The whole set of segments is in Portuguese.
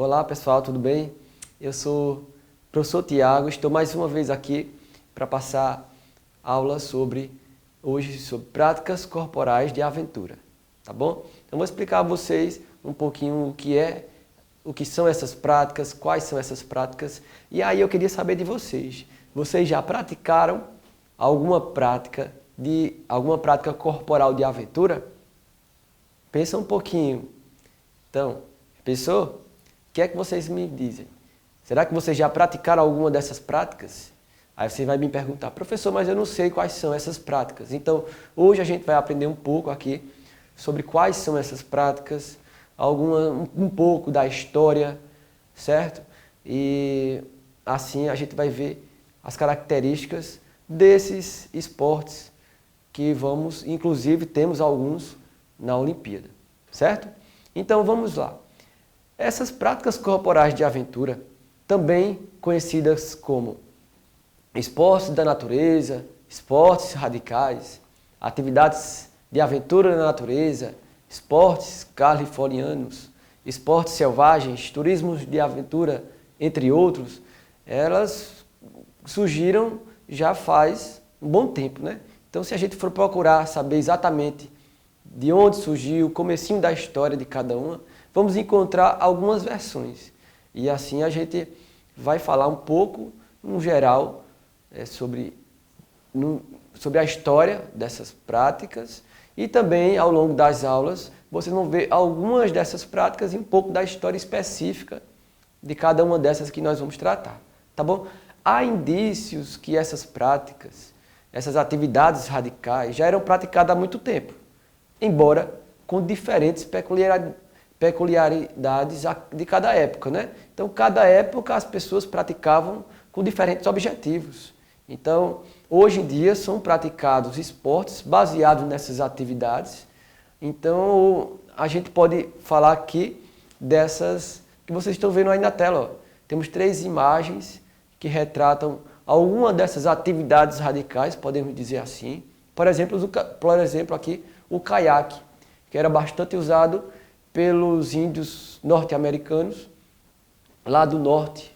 Olá pessoal, tudo bem? Eu sou o professor Tiago, estou mais uma vez aqui para passar aula hoje sobre práticas corporais de aventura, tá bom? Eu vou explicar a vocês um pouquinho o que são essas práticas, quais são essas práticas, e aí eu queria saber de vocês. Vocês já praticaram alguma prática corporal de aventura? Pensa um pouquinho. Então, pensou? O que é que vocês me dizem? Será que vocês já praticaram alguma dessas práticas? Aí você vai me perguntar, professor, mas eu não sei quais são essas práticas. Então, hoje a gente vai aprender um pouco aqui sobre quais são essas práticas, um pouco da história, certo? E assim a gente vai ver as características desses esportes que inclusive temos alguns na Olimpíada, certo? Então vamos lá. Essas práticas corporais de aventura, também conhecidas como esportes da natureza, esportes radicais, atividades de aventura na natureza, esportes californianos, esportes selvagens, turismos de aventura, entre outros, elas surgiram já faz um bom tempo, né? Então, se a gente for procurar saber exatamente de onde surgiu, o comecinho da história de cada uma, vamos encontrar algumas versões. E assim a gente vai falar um pouco, no geral, sobre a história dessas práticas e também, ao longo das aulas, vocês vão ver algumas dessas práticas e um pouco da história específica de cada uma dessas que nós vamos tratar, tá bom? Há indícios que essas práticas, essas atividades radicais já eram praticadas há muito tempo, embora com diferentes peculiaridades de cada época, né? Então, cada época as pessoas praticavam com diferentes objetivos. Então, hoje em dia são praticados esportes baseados nessas atividades. Então, a gente pode falar aqui dessas que vocês estão vendo aí na tela. Ó. Temos 3 imagens que retratam alguma dessas atividades radicais, podemos dizer assim. Por exemplo, aqui, o caiaque, que era bastante usado pelos índios norte-americanos, lá do norte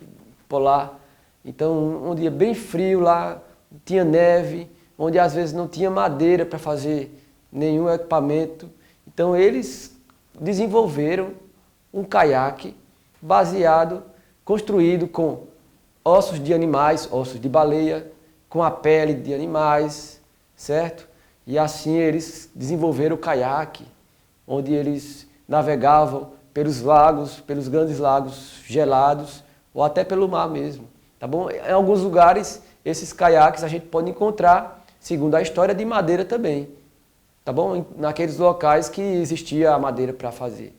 polar. Então, um dia bem frio lá, tinha neve, onde às vezes não tinha madeira para fazer nenhum equipamento. Então, eles desenvolveram um caiaque construído com ossos de animais, ossos de baleia, com a pele de animais, certo? E assim eles desenvolveram o caiaque, onde eles navegavam pelos lagos, pelos grandes lagos gelados, ou até pelo mar mesmo, tá bom? Em alguns lugares, esses caiaques a gente pode encontrar, segundo a história, de madeira também, tá bom? Naqueles locais que existia a madeira para fazer.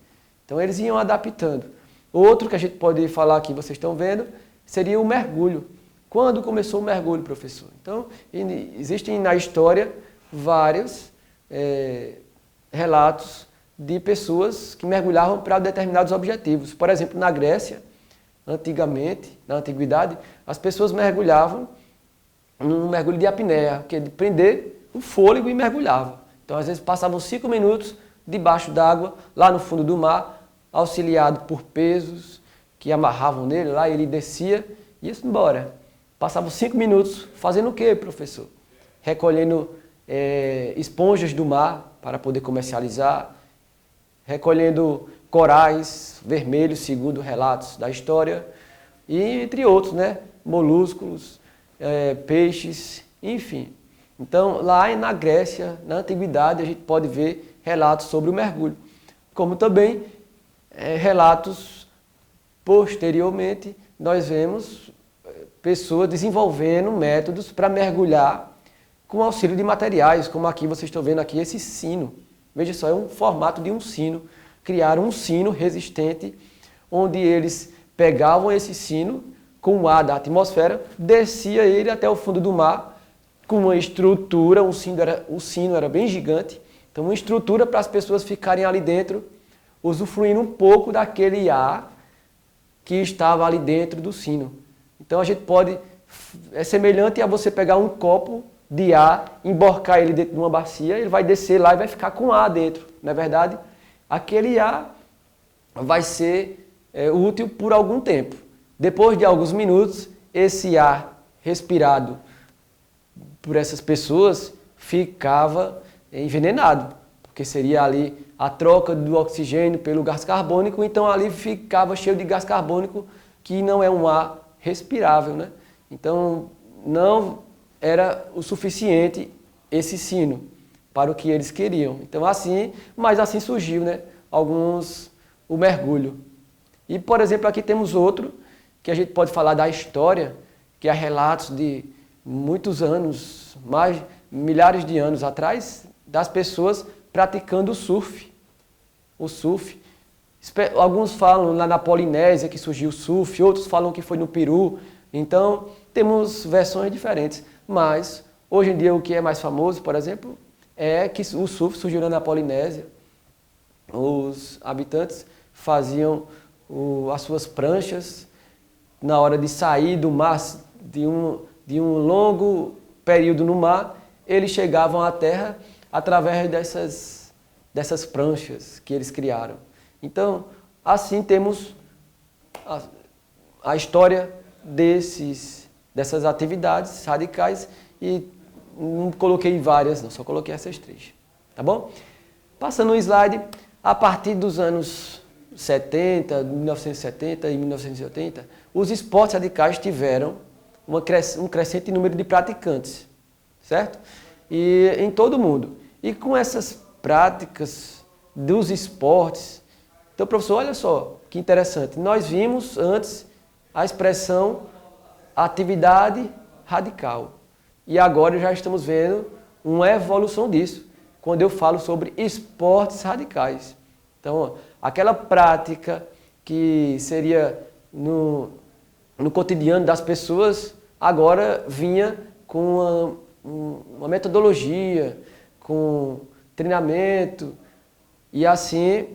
Então eles iam adaptando. Outro que a gente pode falar aqui, vocês estão vendo, seria o mergulho. Quando começou o mergulho, professor? Então, existem na história vários relatos de pessoas que mergulhavam para determinados objetivos. Por exemplo, na Grécia, na antiguidade, as pessoas mergulhavam num mergulho de apneia, que é de prender o fôlego e mergulhavam. Então, às vezes, passavam 5 minutos debaixo d'água, lá no fundo do mar, auxiliado por pesos que amarravam nele, lá ele descia e ia embora. Passavam 5 minutos fazendo o quê, professor? Recolhendo esponjas do mar para poder comercializar, recolhendo corais vermelhos, segundo relatos da história, e entre outros, né? Moluscos, peixes, enfim. Então, lá na Grécia, na Antiguidade, a gente pode ver relatos sobre o mergulho, como também relatos posteriormente, nós vemos pessoas desenvolvendo métodos para mergulhar com auxílio de materiais, como aqui vocês estão vendo aqui esse sino. Veja só, é um formato de um sino. Criaram um sino resistente, onde eles pegavam esse sino com o ar da atmosfera, descia ele até o fundo do mar, com uma estrutura, o sino era bem gigante, então uma estrutura para as pessoas ficarem ali dentro, usufruindo um pouco daquele ar que estava ali dentro do sino. Então a gente é semelhante a você pegar um copo de ar, emborcar ele dentro de uma bacia, ele vai descer lá e vai ficar com ar dentro, não é verdade? Aquele ar vai ser útil por algum tempo. Depois de alguns minutos, esse ar respirado por essas pessoas ficava envenenado, porque seria ali a troca do oxigênio pelo gás carbônico, então ali ficava cheio de gás carbônico, que não é um ar respirável, né? Então não era o suficiente esse sino para o que eles queriam. Então mas assim surgiu, né, o mergulho. E, por exemplo, aqui temos outro, que a gente pode falar da história, que há relatos de muitos anos, mais milhares de anos atrás, das pessoas praticando o surf. O surf. Alguns falam lá na Polinésia que surgiu o surf, outros falam que foi no Peru. Então, temos versões diferentes. Mas, hoje em dia, o que é mais famoso, por exemplo, é que o surf surgiu na Polinésia. Os habitantes faziam as suas pranchas na hora de sair do mar, de um longo período no mar, eles chegavam à terra através dessas pranchas que eles criaram. Então, assim temos a história dessas atividades radicais e não coloquei várias, não, só coloquei essas 3. Tá bom? Passando um slide, a partir dos anos 1970 e 1980, os esportes radicais tiveram um crescente número de praticantes, certo? E em todo o mundo. E com essas práticas dos esportes, então, professor, olha só que interessante, nós vimos antes a expressão atividade radical. E agora já estamos vendo uma evolução disso, quando eu falo sobre esportes radicais. Então, aquela prática que seria no cotidiano das pessoas, agora vinha com uma metodologia, com treinamento, e assim,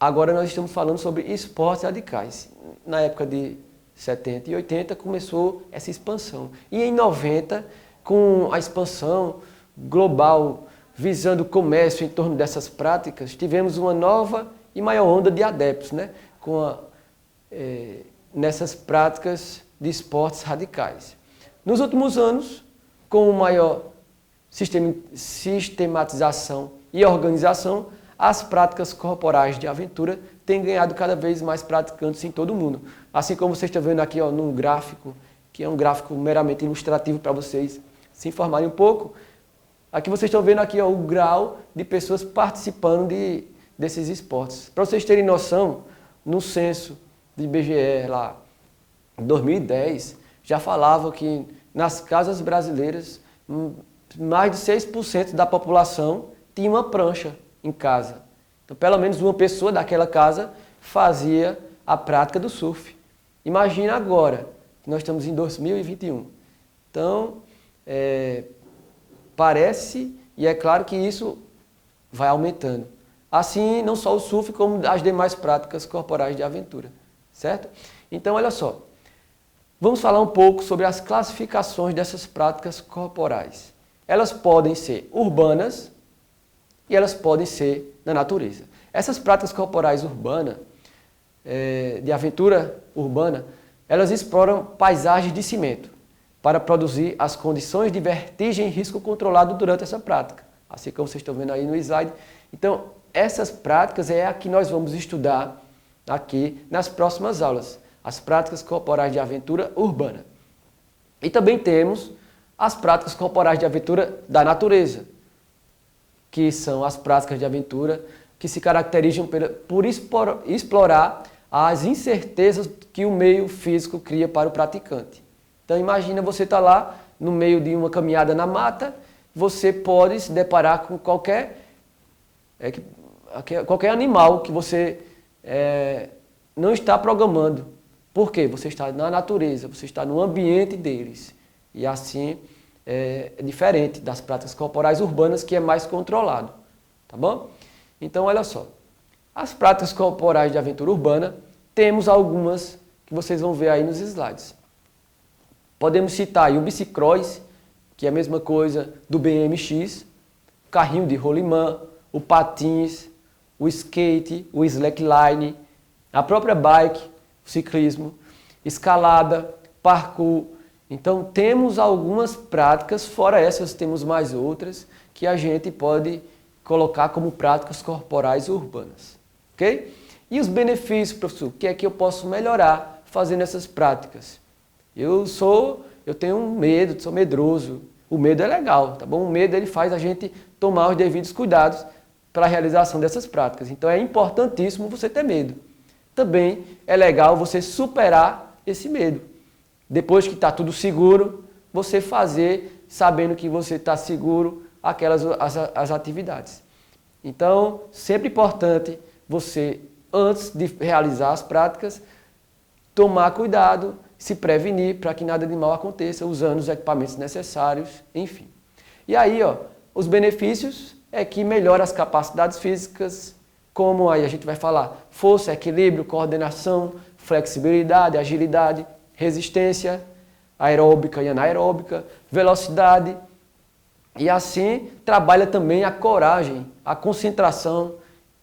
agora nós estamos falando sobre esportes radicais. Na época de 70 e 80 começou essa expansão. E em 90, com a expansão global visando o comércio em torno dessas práticas, tivemos uma nova e maior onda de adeptos, né? Nessas práticas de esportes radicais. Nos últimos anos, com maior sistematização e organização, as práticas corporais de aventura têm ganhado cada vez mais praticantes em todo o mundo. Assim como vocês estão vendo aqui num gráfico, que é um gráfico meramente ilustrativo para vocês se informarem um pouco. Aqui vocês estão vendo aqui o grau de pessoas participando desses esportes. Para vocês terem noção, no censo de IBGE lá em 2010, já falava que nas casas brasileiras, mais de 6% da população tinha uma prancha em casa. Então, pelo menos uma pessoa daquela casa fazia a prática do surf. Imagina agora, que nós estamos em 2021. Então, parece, e é claro que isso vai aumentando. Assim, não só o surf, como as demais práticas corporais de aventura, certo? Então, olha só, vamos falar um pouco sobre as classificações dessas práticas corporais. Elas podem ser urbanas e elas podem ser na natureza. Essas práticas corporais urbanas, de aventura urbana, elas exploram paisagens de cimento para produzir as condições de vertigem e risco controlado durante essa prática. Assim como vocês estão vendo aí no slide. Então, essas práticas é a que nós vamos estudar aqui nas próximas aulas. As práticas corporais de aventura urbana. E também temos as práticas corporais de aventura da natureza, que são as práticas de aventura que se caracterizam por explorar as incertezas que o meio físico cria para o praticante. Então imagina você estar lá no meio de uma caminhada na mata, você pode se deparar com qualquer animal que você não está programando. Por quê? Você está na natureza, você está no ambiente deles. E assim é diferente das práticas corporais urbanas, que é mais controlado. Tá bom? Então, olha só. As práticas corporais de aventura urbana, temos algumas que vocês vão ver aí nos slides. Podemos citar aí o bicicross, que é a mesma coisa do BMX, o carrinho de rolimã, o patins, o skate, o slackline, A própria bike, ciclismo, escalada, parkour. Então temos algumas práticas, fora essas temos mais outras, que a gente pode colocar como práticas corporais urbanas. Ok? E os benefícios, professor? O que é que eu posso melhorar fazendo essas práticas? Eu tenho um medo, sou medroso. O medo é legal, tá bom? O medo ele faz a gente tomar os devidos cuidados para a realização dessas práticas. Então é importantíssimo você ter medo. Também é legal você superar esse medo. Depois que está tudo seguro, você fazer, sabendo que você está seguro, as atividades. Então, sempre importante você, antes de realizar as práticas, tomar cuidado, se prevenir para que nada de mal aconteça, usando os equipamentos necessários, enfim. E aí, os benefícios é que melhora as capacidades físicas, como aí a gente vai falar, força, equilíbrio, coordenação, flexibilidade, agilidade, resistência aeróbica e anaeróbica, velocidade, e assim trabalha também a coragem, a concentração,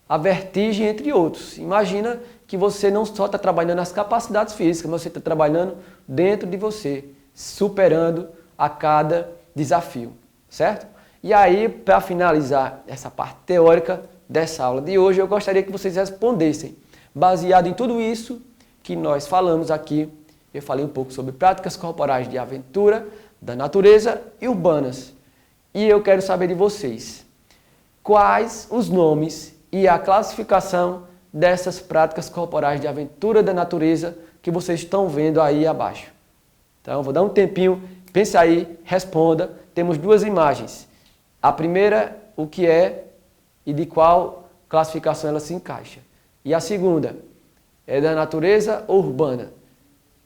a vertigem, entre outros. Imagina que você não só está trabalhando as capacidades físicas, mas você está trabalhando dentro de você, superando a cada desafio, certo? E aí, para finalizar essa parte teórica dessa aula de hoje, eu gostaria que vocês respondessem, baseado em tudo isso que nós falamos aqui. Eu falei um pouco sobre práticas corporais de aventura, da natureza e urbanas. E eu quero saber de vocês, quais os nomes e a classificação dessas práticas corporais de aventura da natureza que vocês estão vendo aí abaixo. Então, vou dar um tempinho, pense aí, responda. Temos duas imagens. A primeira, o que é e de qual classificação ela se encaixa. E a segunda, é da natureza ou urbana?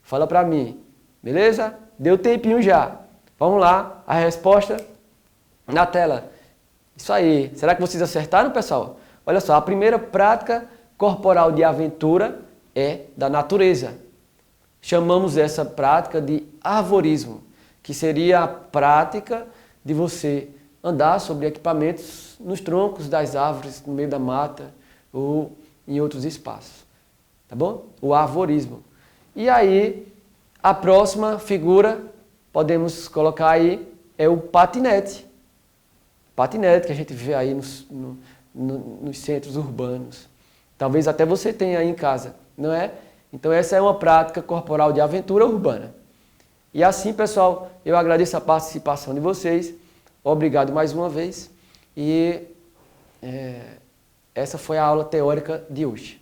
Fala para mim, beleza? Deu tempinho já. Vamos lá, a resposta na tela. Isso aí. Será que vocês acertaram, pessoal? Olha só, a primeira prática corporal de aventura é da natureza. Chamamos essa prática de arvorismo, que seria a prática de você andar sobre equipamentos nos troncos das árvores, no meio da mata ou em outros espaços. Tá bom? O arvorismo. E aí, a próxima figura, podemos colocar aí, é o patinete. Patinete que a gente vê aí nos centros urbanos. Talvez até você tenha aí em casa, não é? Então essa é uma prática corporal de aventura urbana. E assim, pessoal, eu agradeço a participação de vocês. Obrigado mais uma vez. E essa foi a aula teórica de hoje.